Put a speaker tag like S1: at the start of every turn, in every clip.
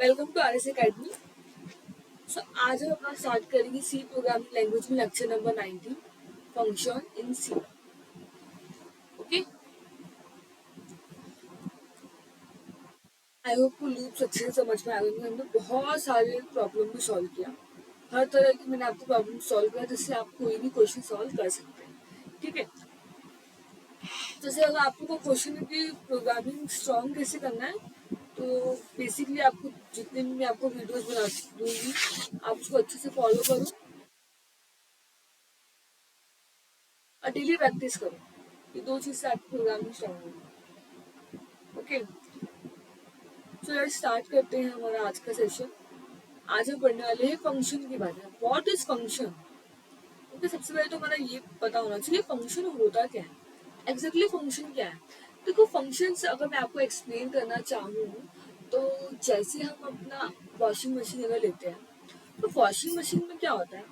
S1: Welcome to R S academy. So आज हम अपना स्टार्ट करेंगे सी प्रोग्रामिंग लैंग्वेज में lecture number 19 function in C. Okay, I hope को लूप्स अच्छे से समझ में आ गए। हमने बहुत सारे प्रॉब्लम भी सॉल्व किया, हर तरह की मैंने आपको प्रॉब्लम सॉल्व किया जिससे आप कोई भी क्वेश्चन सॉल्व कर सकते हैं। ठीक है, जैसे अगर आपको क्वेश्चन है कि प्रोग्रामिंग स्ट्रॉन्ग कैसे करना है, तो बेसिकली आपको जितने भी मैं आपको वीडियोस बना दूंगी आप उसको अच्छे से फॉलो करो और डेली प्रैक्टिस करो। ये दो चीज से आपकी प्रोग्रामिंग स्ट्रॉन्ग होगी। ओके, सो लेट्स स्टार्ट करते हैं हमारा आज का सेशन। आज हम पढ़ने वाले हैं फंक्शन के बारे में। What is function? ओके, सबसे पहले तो हमारा ये पता होना चाहिए फंक्शन होता क्या है। एग्जैक्टली फंक्शन क्या है? देखो, फंक्शन अगर मैं आपको एक्सप्लेन करना चाहूँ तो जैसे हम अपना वॉशिंग मशीन अगर लेते हैं, तो वॉशिंग मशीन में क्या होता है,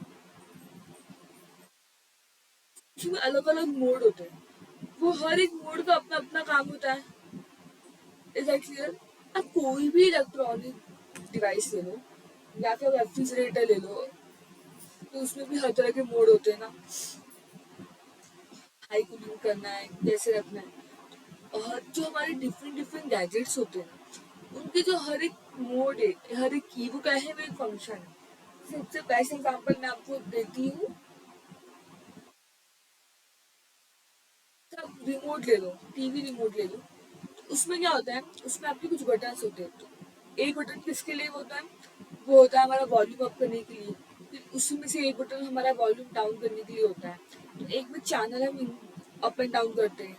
S1: उसमें अलग अलग मोड होते हैं। वो हर एक मोड का अपना अपना काम होता है। Is that clear? आप कोई भी इलेक्ट्रॉनिक डिवाइस ले लो या फिर रेफ्रिजरेटर ले लो, तो उसमें भी हर तरह के मोड होते हैं ना। हाई कूलिंग करना है, कैसे रखना है, और जो हमारे डिफरेंट डिफरेंट गैजेट्स होते हैं उनके जो हर एक मोड है, हर एक की वो क्या है, वो एक फंक्शन है। सबसे बेस्ट एग्जांपल मैं आपको देती हूँ। आप रिमोट ले लो, टीवी रिमोट ले लो, तो उसमें क्या होता है, उसमें आपके कुछ बटन होते हैं। तो एक बटन किसके लिए होता है? वो होता है हमारा वॉल्यूम अप करने के लिए। फिर उसमें से एक बटन हमारा वॉल्यूम डाउन करने के लिए होता है। तो एक में चैनल हम अप एंड डाउन करते हैं,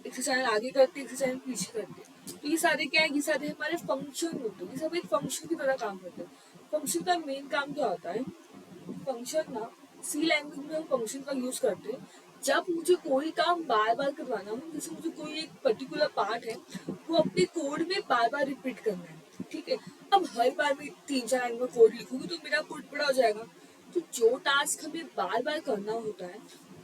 S1: एक से चैनल आगे करते हैं, एक से चैनल पीछे करते हैं। तो ये सारे क्या है, ये सारे हमारे फंक्शन होते हैं। ये सब एक फंक्शन की तरह काम करते हैं। फंक्शन का मेन काम क्या होता है? फंक्शन ना, सी लैंग्वेज में हम फंक्शन का यूज करते हैं जब मुझे कोई काम बार बार करवाना हो। जैसे मुझे कोई एक पर्टिकुलर पार्ट है वो अपने कोड में बार बार रिपीट करना है। ठीक है, अब हर बार मैं 3-4 लाइन में कोड लिखूंगी तो मेरा कोड बड़ा हो जाएगा। तो जो टास्क हमें बार बार करना होता है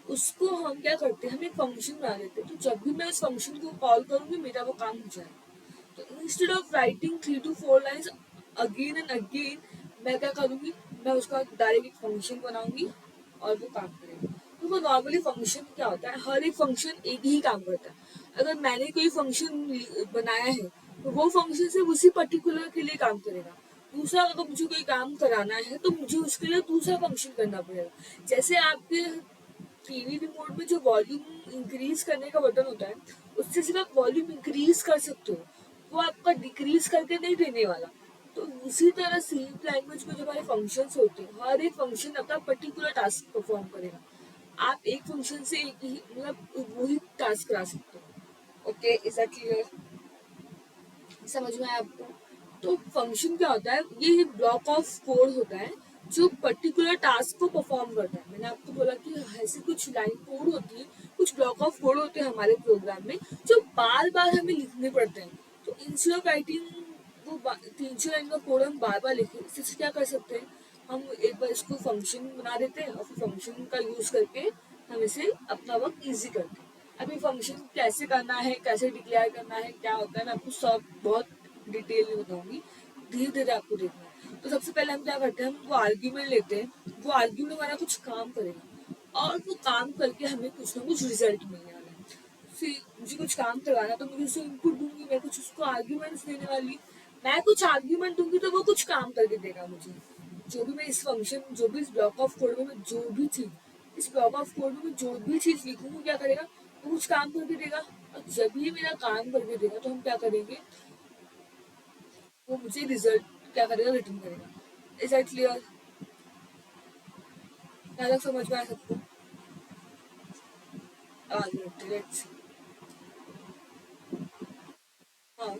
S1: उसको हम क्या करते हैं, हम एक फंक्शन बना देते हैं। तो जब भी मैं उस फंक्शन को कॉल करूंगी मेरा वो काम हो जाएगा। तो instead of writing 3 to 4 lines again and again, मैं क्या करूंगी, मैं उसका डायरेक्ट एक फंक्शन बनाऊंगी और वो काम करेगा। तो वो नॉर्मली फंक्शन क्या होता है, हर एक फंक्शन एक ही काम करता है। अगर मैंने कोई फंक्शन बनाया है तो वो फंक्शन सिर्फ उसी पर्टिकुलर के लिए काम करेगा। दूसरा, अगर मुझे कोई काम कराना है तो मुझे उसके लिए दूसरा फंक्शन करना पड़ेगा। जैसे आपके टीवी रिमोट में जो वॉल्यूम इंक्रीज करने का बटन होता है, उससे सिर्फ आप वॉल्यूम इंक्रीज कर सकते हो, वो आपका डिक्रीज करके नहीं देने वाला। तो उसी तरह सी लैंग्वेज में जो हमारे फंक्शंस होते हैं, हर एक फंक्शन अपना पर्टिकुलर टास्क परफॉर्म करेगा। आप एक फंक्शन से एक ही मतलब वही टास्क करा सकते हो। Okay, is that clear? समझ में आया आपको? तो फंक्शन क्या होता है, ये ब्लॉक ऑफ कोड होता है जो पर्टिकुलर टास्क को परफॉर्म करता है। मैंने आपको बोला कि ऐसी कुछ लाइन कोड होती है, कुछ ब्लॉक ऑफ कोड होते हैं हमारे प्रोग्राम में जो बार बार हमें लिखने पड़ते हैं। तो इंस्टेड ऑफ राइटिंग वो 300 लाइन का कोड हम बार बार लिखें, इससे क्या कर सकते हैं, हम एक बार इसको फंक्शन बना देते हैं और फिर फंक्शन का यूज करके हम इसे अपना वर्क इजी करते हैं। अभी फंक्शन कैसे करना है, कैसे डिक्लेयर करना है, क्या होता है, मैं आपको सब बहुत डिटेल में बताऊंगी। धीरे धीरे आपको देखना है। तो सबसे पहले हम क्या करते हैं, हम वो आर्ग्यूमेंट लेते हैं। वो आर्ग्यूमेंट हमारा कुछ काम करेगा और वो काम करके हमें कुछ ना कुछ रिजल्ट मिलने वाला है। फिर मुझे कुछ काम करवाना तो मुझे उसको इनपुट दूंगी, मैं कुछ उसको आर्ग्यूमेंट्स देने वाली। मैं कुछ आर्ग्यूमेंट दूंगी तो वो कुछ काम करके देगा मुझे। जो भी मैं इस फंक्शन, जो भी इस ब्लॉक ऑफ कोड में मैं जो भी चीज, इस ब्लॉक ऑफ कोड में मैं जो भी चीज लिखूंगी क्या करेगा, वो कुछ काम करके देगा। और जब ये मेरा काम करके देगा तो हम क्या करेंगे, वो मुझे रिजल्ट क्या करेगा, रिटर्न करेगा। Is that clear? क्या तक समझ में आ सबको? लेट्स, हाँ,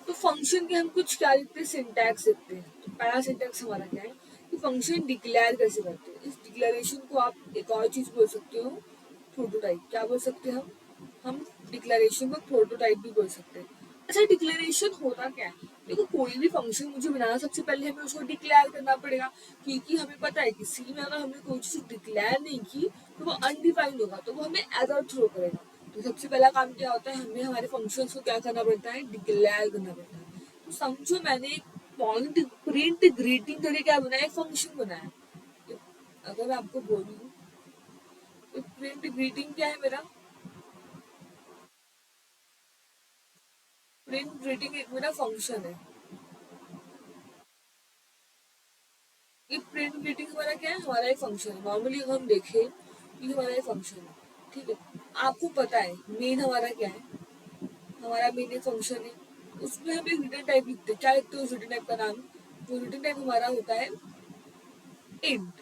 S1: तो फंक्शन के हम कुछ क्या लिखते हैं, सिंटैक्स लिखते हैं। तो पहला सिंटैक्स हमारा क्या है कि फंक्शन डिक्लेयर कैसे करते हैं। इस डिक्लेरेशन को आप एक और चीज बोल सकते हो, प्रोटोटाइप। क्या बोल सकते हैं हम डिक्लेरेशन को प्रोटोटाइप भी बोल सकते हैं। अच्छा, डिक्लेरेशन होता क्या है? देखो, कोई भी फंक्शन मुझे बनाना, सबसे पहले हमें उसको डिक्लेयर करना पड़ेगा। क्योंकि हमें पता है कि सी में अगर हमने कोई चीज डिक्लेयर नहीं की तो वो अनडिफाइंड होगा, तो वो हमें एरर थ्रो करेगा। तो सबसे पहला काम क्या होता है, हमें हमारे फंक्शंस को क्या करना पड़ता है, डिक्लेयर करना पड़ता है। तो समझो मैंने एक पॉइंट प्रिंट ग्रीटिंग करके क्या बनाया, एक फंक्शन बनाया। अगर मैं आपको बोलूँ तो प्रिंट ग्रीटिंग क्या है मेरा, प्रिंट ग्रीटिंग एक मेरा फंक्शन है। ये प्रिंट ग्रीटिंग हमारा क्या है, हमारा एक फंक्शन है। नॉर्मली अगर हम देखें ये हमारा एक फंक्शन है, ठीक है। आपको पता है मेन हमारा क्या है, हमारा मेन एक फंक्शन है, उसमें हम एक रिटर्न टाइप लिखते हैं। क्या लिखते हैं उस रिटर्न टाइप का नाम, जो रिटर्न टाइप हमारा होता है इंट।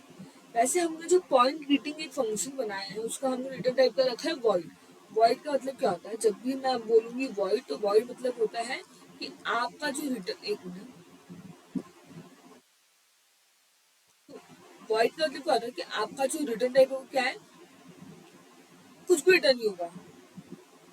S1: वैसे हमने जो पॉइंट ग्रीटिंग एक फंक्शन बनाया है उसका हमने रिटर्न टाइप का रखा है वॉइड। वॉइड का मतलब क्या होता है, जब भी मैं बोलूंगी वॉइड तो वॉइड मतलब होता है कि आपका जो रिटर्न, एक मिनट, वॉइड का मतलब क्या होता है कि आपका जो रिटर्न टाइप है वो क्या है, कुछ भी रिटर्न नहीं होगा।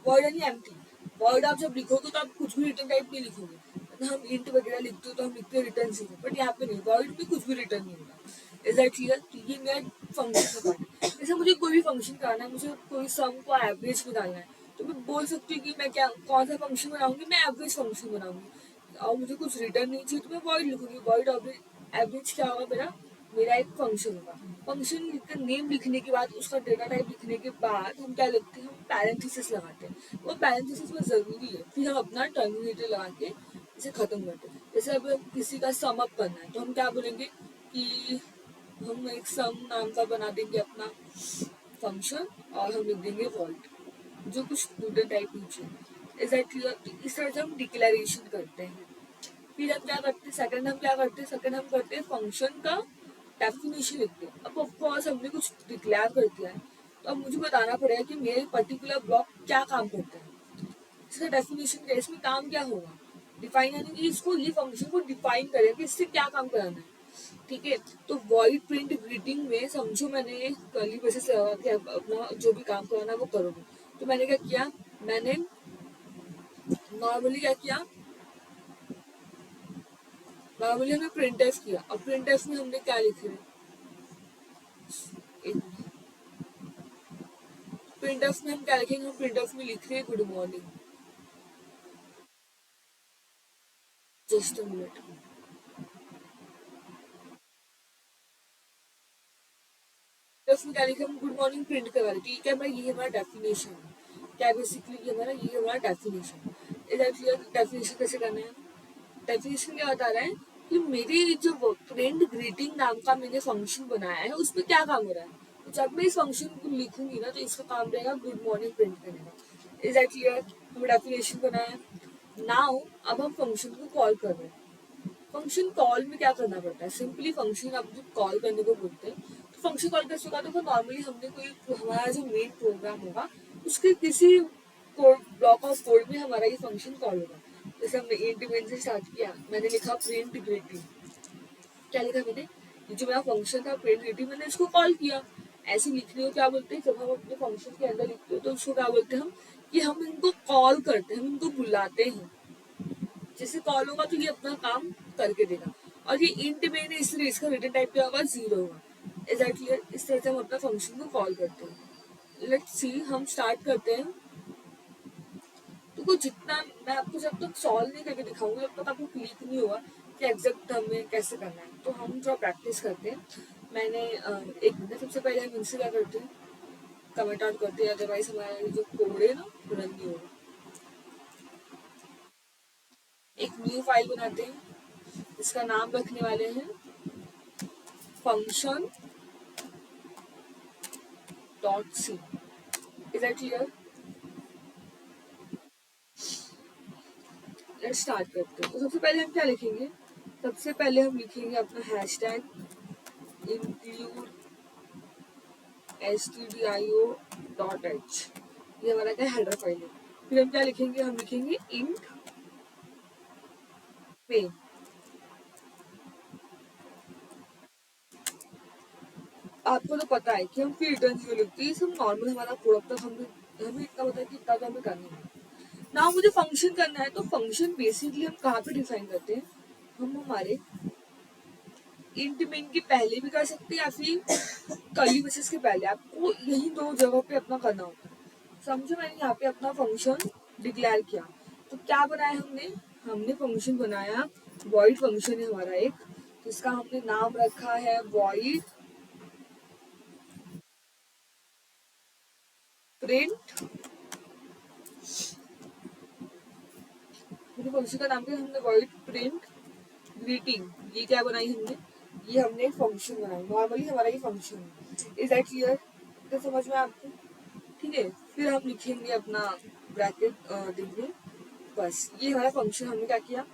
S1: वॉइड यानी एम्प्टी। वॉइड आप जब लिखोगे तो आप कुछ भी रिटर्न टाइप नहीं लिखोगे। मतलब हम इंट वगैरह लिखते हो तो हम लिखते हैं रिटर्न जीरो, बट यहाँ पे नहीं, वॉइड में कुछ भी रिटर्न नहीं होगा। Is that clear? तो ये मेरा फंक्शन का पार्ट है। जैसे मुझे कोई भी फंक्शन कराना है, मुझे कोई सम को एवरेज निकालना है, तो मैं बोल सकती हूँ कि मैं क्या कौन सा फंक्शन बनाऊंगी, मैं एवरेज फंक्शन बनाऊंगी। और मुझे कुछ रिटर्न नहीं चाहिए तो मैं वॉइड लिखूंगी। वॉइड एवरेज क्या होगा मेरा, मेरा एक फंक्शन होगा। फंक्शन का नेम लिखने के बाद, उसका डेटा टाइप लिखने के बाद हम क्या लिखते हैं, हम पैरेंथेसिस लगाते हैं। वो पैरेंथेसिस में जरूरी है, फिर हम अपना टर्मिनेटर लगा के इसे खत्म करते हैं। जैसे अब किसी का सम अप करना है तो हम क्या बोलेंगे कि हम एक सम नाम का बना देंगे अपना फंक्शन, और हम लिख देंगे वॉइड जो कुछ डूडल टाइप नीचे। Is that clear? इस तरह से हम डिक्लेरेशन करते हैं। फिर हम क्या करते हैं, सेकंड हम क्या करते हैं, सेकंड हम करते हैं फंक्शन का डेफिनेशन लिखते हैं। अब ऑफकोर्स हमने कुछ डिक्लेयर कर दिया है तो अब मुझे बताना पड़ेगा कि मेरे पर्टिकुलर ब्लॉक क्या काम करता है। इसका डेफिनेशन क्या है, इसमें काम क्या होगा, डिफाइन, यानी कि इसको, ये फंक्शन को डिफाइन करें कि इससे क्या काम कराना है। ठीक है, तो वॉइड प्रिंट ग्रीटिंग में समझो मैंने कर्ली ब्रेसेस लगा के अपना जो भी काम कराना है वो करोगे। तो मैंने क्या किया, मैंने नॉर्मली क्या किया, नॉर्मली हमने प्रिंट एफ किया। और प्रिंट एफ में हमने क्या लिखे, प्रिंट एफ में हम क्या लिखेंगे, हम प्रिंट एफ में लिख रहे हैं good morning. Just a minute, F में क्या लिखे, हम गुड मॉर्निंग प्रिंट करवा रहे, ठीक है भाई, ये हमारा डेफिनेशन है। क्या बेसिकली ये हमारा डेफिनेशन। इधर डेफिनेशन कैसे करना है, डेफिनेशन क्या बता रहा है कि मेरी जो प्रिंट ग्रीटिंग नाम का मैंने फंक्शन बनाया है उसमें क्या काम हो रहा है। तो जब मैं इस फंक्शन को लिखूंगी ना तो इसका काम रहेगा गुड मॉर्निंग प्रिंट करने का। Is that clear? हम डेफिनेशन बनाया, नाउ अब हम फंक्शन को कॉल कर रहे हैं। फंक्शन कॉल में क्या करना पड़ता है, सिंपली फंक्शन आप जब कॉल करने को बोलते हैं तो फंक्शन कॉल कैसे होगा, तो नॉर्मली हमने कोई हमारा जो मेन प्रोग्राम होगा उसके किसी ब्लॉक ऑफ कोड में हमारा ये फंक्शन कॉल होगा। जैसे हमने इंट मेन से स्टार्ट किया, मैंने लिखा प्रिंट ग्रीटिंग। क्या लिखा मैंने, ये जो मेरा फंक्शन था प्रिंट ग्रीटिंग, मैंने इसको कॉल किया। ऐसे लिखने को क्या बोलते हैं, जब हम अपने फंक्शन के अंदर लिखते हो तो उसको क्या बोलते हैं हम, कि हम इनको कॉल करते हैं, हम इनको बुलाते हैं। जैसे कॉल होगा तो ये अपना काम करके देगा। और ये इंट मेन है इसलिए इसका रिटर्न टाइप क्या होगा, जीरो होगा। Is that clear? इस तरह से हम अपना फंक्शन को कॉल करते हैं। लेट्स सी, हम स्टार्ट करते हैं। तो कुछ जितना मैं आपको जब तक सॉल्व नहीं करके दिखाऊंगी तब तक आपको क्लिक नहीं होगा कि एग्जैक्ट हमें कैसे करना है। तो हम थोड़ा प्रैक्टिस करते हैं। मैंने एक मिनट, सबसे पहले हम इनसे क्या करते हैं, कमेंट आउट करते हैं, अदरवाइज हमारा ये जो कोड है ना रन नहीं होगा। एक न्यू फाइल बनाते हैं, इसका नाम रखने वाले हैं function dot C. Is that clear? Let's start करते हैं। तो सबसे पहले हम क्या लिखेंगे, सबसे पहले हम लिखेंगे अपना hash tag include stdio dot H. ये हमारा क्या हेडर फाइल है। फिर हम क्या लिखेंगे, हम लिखेंगे इंट मेन। आपको तो पता है कि हम फिर रिटर्न जीरो लिखते हैं, सब नॉर्मल हमारा कोड। अब तक हमें हमें इतना पता है कि इतना तो हमें करना है ना। मुझे फंक्शन करना है तो फंक्शन बेसिकली हम कहाँ पे डिफाइन करते हैं, हम हमारे इंट मेन के पहले भी कर सकते हैं या फिर कर्ली ब्रेसेस के पहले। आपको यही दो जगह पे अपना करना होता है। समझो मैंने यहाँ पे अपना फंक्शन डिक्लेयर किया, तो क्या बनाया हमने, हमने फंक्शन बनाया, वॉइड फंक्शन है हमारा एक, जिसका हमने नाम रखा है वॉइड प्रिंट। फंक्शन का नाम क्या हमने, वॉइड प्रिंट ग्रीटिंग। ये क्या बनाई हमने, ये हमने एक फंक्शन बनाई, नॉर्मली हमारा ये फंक्शन है। इज दैट क्लियर, तो समझ में आपको? ठीक है, फिर हम लिखेंगे अपना ब्रैकेट देंगे, बस ये हमारा फंक्शन हमने क्या किया,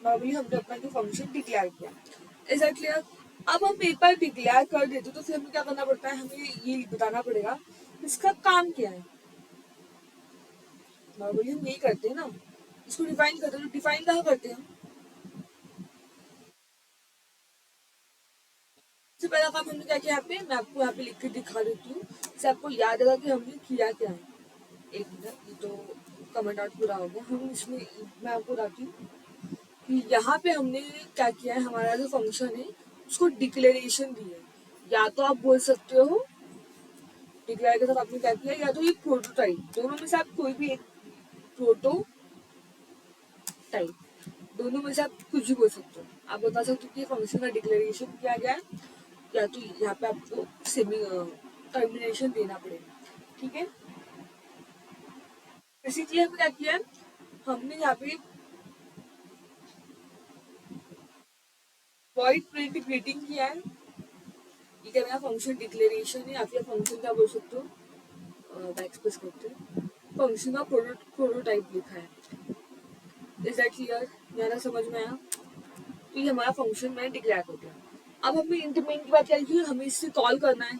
S1: नॉर्मली हमने अपना जो फंक्शन डिक्लेयर किया। Is that clear? अब हम एक बार डिक्लेयर कर देते तो फिर हमें क्या करना पड़ता है, हमें ये बताना पड़ेगा इसका काम क्या है। नॉर्मली हम यही करते हैं ना, इसको डिफाइन करते हैं, तो डिफाइन कहाँ करते हैं हम? सबसे पहला काम हमने क्या किया यहाँ पे, मैं आपको यहाँ पे लिख के दिखा देती हूँ, इससे आपको याद आएगा कि हमने किया क्या है। एक मिनट, ये तो कमेंट आउट पूरा हो गया, हम इसमें मैं आपको बताती हूँ कि यहाँ पे हमने क्या किया है, हमारा जो फंक्शन है उसको डिक्लेरेशन दी है। या तो आप बोल सकते हो डिक्लेयर के साथ आपने क्या किया, या तो ये प्रोटोटाइप, दोनों में से आप कोई भी एक, प्रोटोटाइप, दोनों में से आप कुछ भी बोल सकते हो। आप बता सकते हो कि फंक्शन का डिक्लेरेशन किया गया है, या तो यहाँ पे आपको सेमी टर्मिनेशन देना पड़ेगा। ठीक है, बेसिकली हमने क्या किया है, हमने यहाँ पे वॉइड प्रिंट ग्रीटिंग किया है। ये क्या मेरा फंक्शन डिक्लेरेशन है, या फिर फंक्शन क्या बोल सकते हो, बैकस्पेस करते हैं, फंक्शन का प्रोटोटाइप लिखा है। इज दैट क्लियर, ज़्यादा समझ में आया? तो ये हमारा फंक्शन मैंने डिक्लेयर कर दिया। अब हमें इंटरमेन की बात क्या है, हमें इससे कॉल करना है।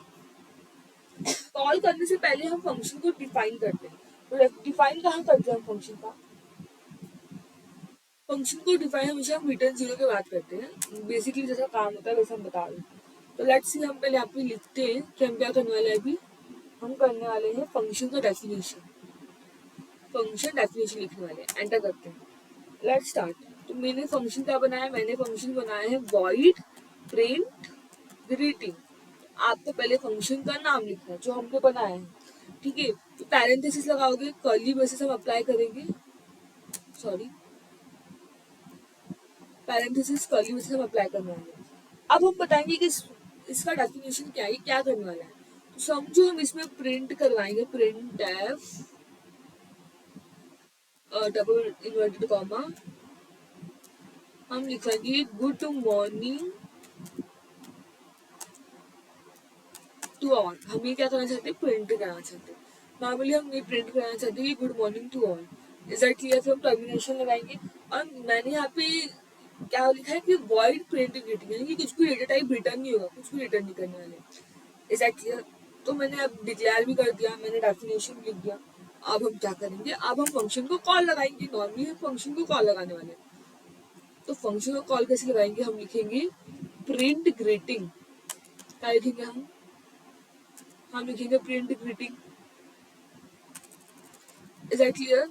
S1: कॉल करने से पहले हम फंक्शन को डिफाइन करते हैं। तो डिफाइन कहाँ करते हैं हम फंक्शन का, फंक्शन को डिफाइन हमेशा हम रिटर्न जीरो के बाद करते हैं। बेसिकली जैसा काम होता है वैसा हम बता रहे हैं। तो लेट्स सी, हम पहले यहाँ पे लिखते हैं कि हम क्या करने वाले हैं। अभी हम करने वाले हैं फंक्शन का डेफिनेशन, फंक्शन डेफिनेशन लिखने वाले हैं, एंटर करते हैं। Let's start. तो मैंने फंक्शन क्या बनाया, मैंने फंक्शन बनाया है वॉइड प्रिंट ग्रीटिंग। आपको पहले फंक्शन का नाम लिखना है जो हमने बनाया है। ठीक है, तो पैरेंथेसिस लगाओगे, कर्ली ब्रेसेस हम अप्लाई करेंगे, सॉरी पैरेंथेसिस कर्ली ब्रेसेस हम अप्लाई करने वाले हैं। अब हम बताएंगे कि इसका डेफिनेशन क्या है, क्या करने वाला है। तो समझो हम इसमें प्रिंट करवाएंगे, print F double inverted comma, हम लिखेंगे गुड मॉर्निंग टू ऑल। हम ये क्या करना चाहते हैं, प्रिंट कराना चाहते हैं। नॉर्मली हम ये प्रिंट कराना चाहते हैं good morning to all. Is that clear? फिर हम टर्मिनेशन लगाएंगे, और मैंने यहाँ पे क्या लिखा है कि वॉइड प्रिंट ग्रीटिंग, यानी कि कुछ भी डेटा टाइप रिटर्न नहीं होगा, कुछ भी रिटर्न नहीं करने वाले। Is that clear? तो मैंने अब डिक्लेयर भी कर दिया, मैंने डेफिनेशन लिख दिया। अब हम क्या करेंगे, अब हम फंक्शन को कॉल लगाएंगे। नॉर्मली हम फंक्शन को कॉल लगाने वाले हैं, तो फंक्शन को कॉल कैसे लगाएंगे, हम लिखेंगे प्रिंट ग्रीटिंग। क्या लिखेंगे हम लिखेंगे print greeting. Is that clear?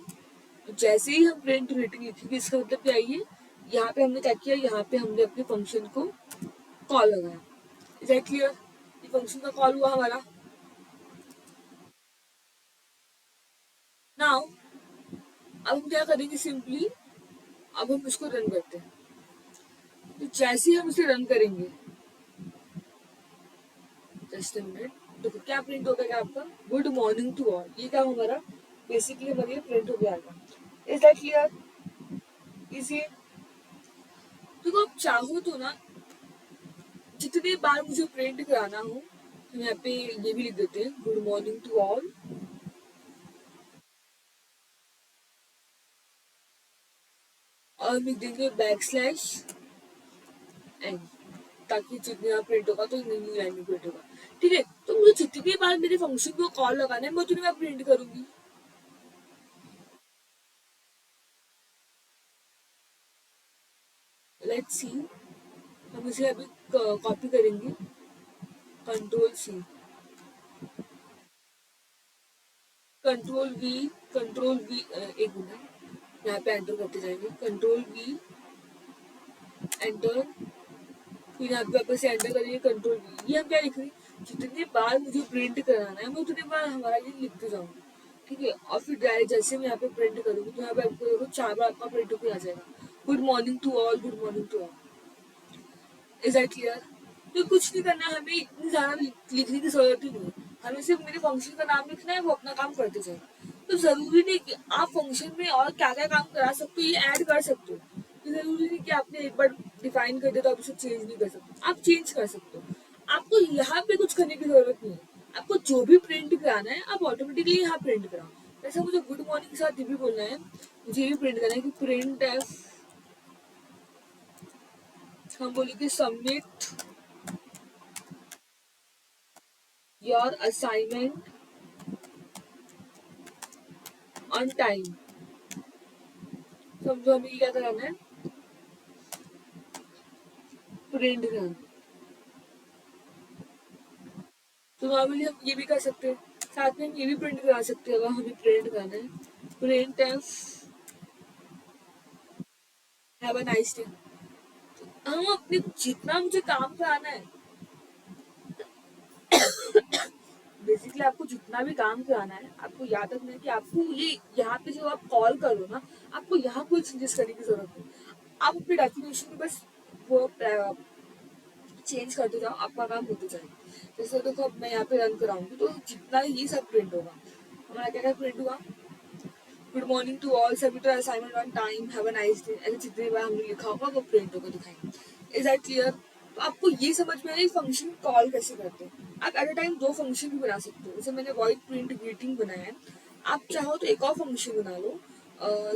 S1: जैसे ही हम प्रिंट ग्रीटिंग लिखेंगे, इसका मतलब क्या है, यहाँ पे हमने क्या किया, यहाँ पे हमने अपने फंक्शन को कॉल लगाया। Is that clear? ये फंक्शन का कॉल हुआ हमारा। नाउ अब हम क्या करेंगे, सिंपली अब हम इसको रन करते हैं। तो जैसे ही हम इसे रन करेंगे, जस्ट मिनट, देखो क्या प्रिंट हो गया आपका, गुड मॉर्निंग टू ऑल। ये क्या हमारा बेसिकली हमारे प्रिंट हो गया। Is that clear? इजी। देखो आप चाहो तो ना, जितने बार मुझे प्रिंट कराना हो, हम यहाँ पे ये भी लिख देते हैं गुड मॉर्निंग टू ऑल, और लिख देंगे बैक स्लैश एन, ताकि जितने बार प्रिंट होगा तो न्यू लाइन में प्रिंट होगा। ठीक है, तो मुझे जितनी बार मेरे फंक्शन को कॉल लगाना है, मैं उतनी बार प्रिंट करूंगी। लेट्स सी, हम इसे अभी कॉपी करेंगे, कंट्रोल सी, कंट्रोल वी, एक मिनट, यहाँ पे एंटर करते जाएंगे, कंट्रोल वी एंटर, फिर यहाँ पे वापस से एंटर करेंगे कंट्रोल वी। ये हम क्या लिख रहे हैं, जितनी बार मुझे प्रिंट कराना है मैं उतनी बार हमारा ये लिखते जाऊंगी। ठीक है। और फिर डायरेक्ट जैसे मैं यहाँ पे प्रिंट करूँगी तो यहाँ पे आपको देखो 4 बार आपका प्रिंट होकर आ जाएगा, good morning to all, good morning to all. Is that clear? तो कुछ नहीं करना है, हमें इतनी ज्यादा लिखने की जरूरत ही नहीं है, हमें सिर्फ मेरे फंक्शन का नाम लिखना है, वो अपना काम करते जाए। तो जरूरी नहीं कि आप फंक्शन में और क्या क्या काम करा सकते हो, ये ऐड कर सकते हो। ये जरूरी नहीं कि आपने एक बार डिफाइन कर दिया तो आप उसे चेंज नहीं कर सकते, आप चेंज कर सकते हो। आपको यहाँ पे कुछ करने की जरूरत नहीं है, आपको जो भी प्रिंट कराना है आप ऑटोमेटिकली यहाँ प्रिंट कराओ। जैसे मुझे गुड मॉर्निंग के साथ ये भी बोलना है, मुझे ये भी प्रिंट करना है कि प्रिंट एफ, हम बोलेंगे submit your assignment on time. समझो हमें क्या कराना है, प्रिंट कराना। तो नॉर्मली हम ये भी कर सकते हैं, साथ में हम ये भी प्रिंट करा सकते हैं अगर हमें प्रिंट कराना है, print F have a nice day. हम अपने जितना मुझे काम कराना है, बेसिकली आपको जितना भी काम कराना है, आपको याद रखना है कि आपको ये यहाँ पे जो आप कॉल करो ना, आपको यहाँ कोई चेंजेस करने की जरूरत नहीं। आप अपने डेफिनेशन में बस वो चेंज करते जाओ, आपका काम होते जाएगा। जैसे देखो अब मैं यहाँ पे रन कराऊंगी तो जितना ही सब प्रिंट होगा, हमारा क्या क्या प्रिंट हुआ, good morning to all, submit your assignment on time, have a nice day. ऐसे जितनी बार हमने लिखा होगा वो प्रिंट होकर दिखाएंगे। Is that clear? तो आपको ये समझ में आया फंक्शन कॉल कैसे करते हैं। आप एट अ टाइम 2 फंक्शन भी बना सकते हो, जैसे मैंने वॉइड प्रिंट ग्रीटिंग बनाया है, आप चाहो तो एक और फंक्शन बना लो।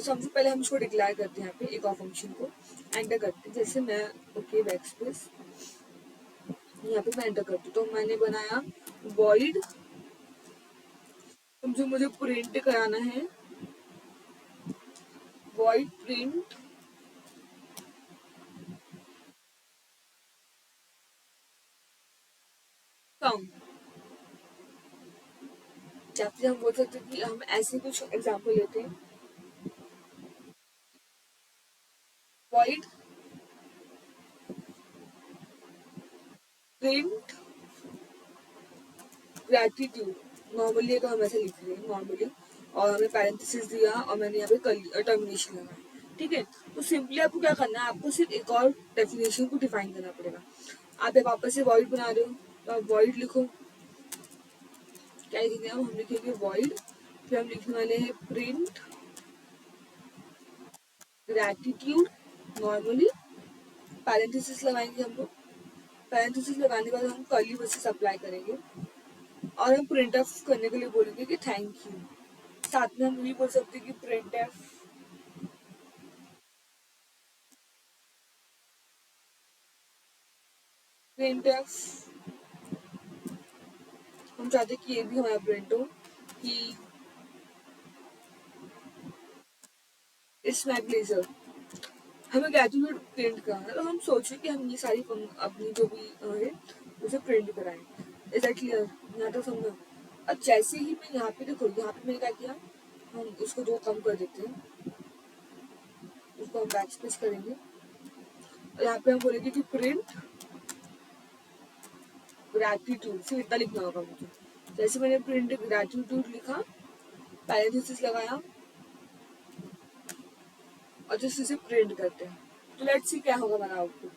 S1: सबसे पहले हम इसको डिक्लेयर करते हैं, यहाँ पे एक और फंक्शन को एंटर करते हैं। जैसे मैं ओके बैकस्पेस, यहाँ पे मैं एंटर करती हूँ, तो मैंने बनाया वॉइड, जो मुझे प्रिंट कराना है, वॉइड प्रिंट कम। या फिर हम बोल सकते हैं कि हम ऐसे कुछ एग्जाम्पल लेते हैं, वॉइड प्रिंट ग्रेटिट्यूड। नॉर्मली तो हम ऐसे लिख रहे हैं नॉर्मली, और हमें पैरेंथेसिस दिया और मैंने यहाँ पे टर्मिनेशन लगाया। ठीक है, तो सिंपली आपको क्या करना है, आपको सिर्फ एक और डेफिनेशन को डिफाइन करना पड़ेगा। आप जब वापस से वॉइड बना रहे हो तो आप वॉइड लिखो, क्या लिखेंगे हम लिखेंगे वॉइड, फिर हम लिखने वाले हैं प्रिंट ग्रेटिट्यूड नॉर्मली, पैरेंथेसिस लगाएंगे हम लोग, पैरेंथेसिस लगाने के बाद हम कर्ली ब्रेसेस अप्लाई करेंगे और हम प्रिंट ऑफ करने के लिए बोलेंगे कि थैंक यू। साथ में हम ये बोल सकते हैं कि प्रिंट ऑफ हम चाहते हैं कि ये भी हमारा प्रिंट हो कि इट्स माई प्लेजर। हमें ग्रेटिट्यूड प्रिंट कराना है, तो हम सोचे कि हम ये सारी अपनी जो भी है उसे प्रिंट कराएं। Is that clear? यहाँ तक समझो। अब जैसे ही मैं यहाँ पे देखो, यहाँ पे मैंने क्या किया, हम इसको 2 कम कर देते हैं, उसको हम बैक स्पेस करेंगे और यहाँ पे हम बोलेंगे कि प्रिंट ग्रेटिट्यूड, सिर्फ इतना लिखना होगा मुझे। जैसे मैंने प्रिंट ग्रेटिट्यूड लिखा, पैरेंथेसिस लगाया और जस्ट इसे प्रिंट करते हैं, तो लेट्स सी क्या होगा हमारा आउटपुट।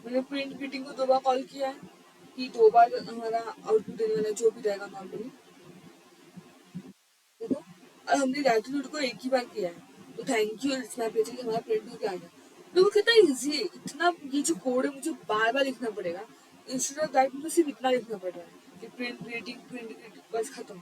S1: मैंने प्रिंट ग्रीटिंग को 2 बार कॉल किया है कि 2 बार हमारा आउटपुट देने वाला जो भी रहेगा नॉर्मली, देखो। और हमने ग्रेटिट्यूड को एक ही बार किया है, तो thank you it's my pleasure हमारा प्रिंट होकर आ गया। तो वो कितना ईजी है, इतना ये जो कोड है मुझे बार बार लिखना पड़ेगा, इंस्टेड ऑफ दैट मुझे सिर्फ इतना लिखना पड़ रहा है कि प्रिंट ग्रीटिंग बस खत्म।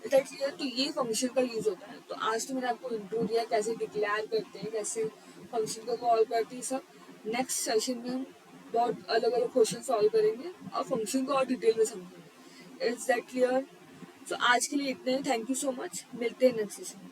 S1: क्लियर? तो ये फंक्शन का यूज होता है। तो आज तो मैंने आपको इंट्रो दिया कैसे डिक्लेयर करते हैं, कैसे फंक्शन को कॉल करते हैं सब। नेक्स्ट सेशन में हम बहुत अलग अलग क्वेश्चन सॉल्व करेंगे और फंक्शन को और डिटेल में समझेंगे। Is that clear? तो आज के लिए इतना ही, थैंक यू सो मच, मिलते हैं नेक्स्ट सेशन में।